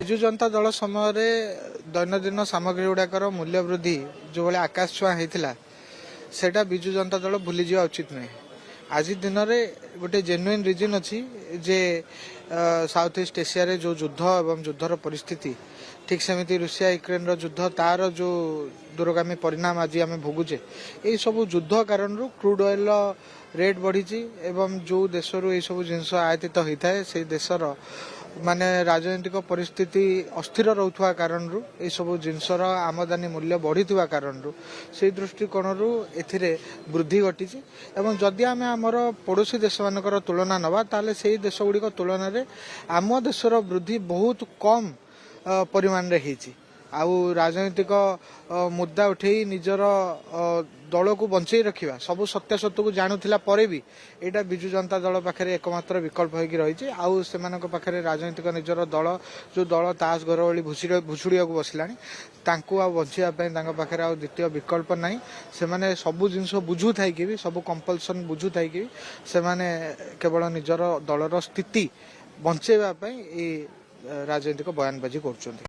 विजु जनता दल समय दैनंदिन सामग्री गुड़ाकर मूल्य वृद्धि जो भाई आकाश छुआ होता सेटा विजु जनता दल भूली जा उचित नुहे। आज दिन में गोटे जेन्युइन रिजन अच्छी जे साउथ ईस्ट एशिया रे जो युद्ध एवं युद्धर परिस्थिति ठीक सेमती रूसिया यूक्रेन युद्ध तार जो दूरगामी परिणाम आज आम भोगुचे यही सब युद्ध कारण क्रूड ऑयल रेट बढ़ी एवं जो देश रू सब जिनस आयातित होता है से देशर माने राजनीतिक परिस्थिति अस्थिर रोथुवा कारण ये सब जिनसर आमदानी मूल्य बढ़ी कारण से दृष्टिकोण एथिरे वृद्धि घटी एवं जदि आम आमर पड़ोशी देश मानकर तुलना नवा ताले से देश गुड़िक तुलन में आम देशर वृद्धि बहुत कम परिमाण रे होती आउ राजनीतिक मुद्दा उठे निजर दल को बंचई रखा सब सत्यासत्य को जानूला पर भी यहाँ विजु जनता दल पाखे एकमात्र विकल्प होगी रही आउ से पाखे राजनीतिक निजर दल जो दल ताश घर भाई भुषुड़िया बसला बचाई पाखे आ द्वितीय विकल्प ना से सबू जिन बुझू थी भी सब कंपलसन बुझू थी भी से केवल निजर दलर स्थिति बंचेवाई राजनीतिक बयानबाजी कर।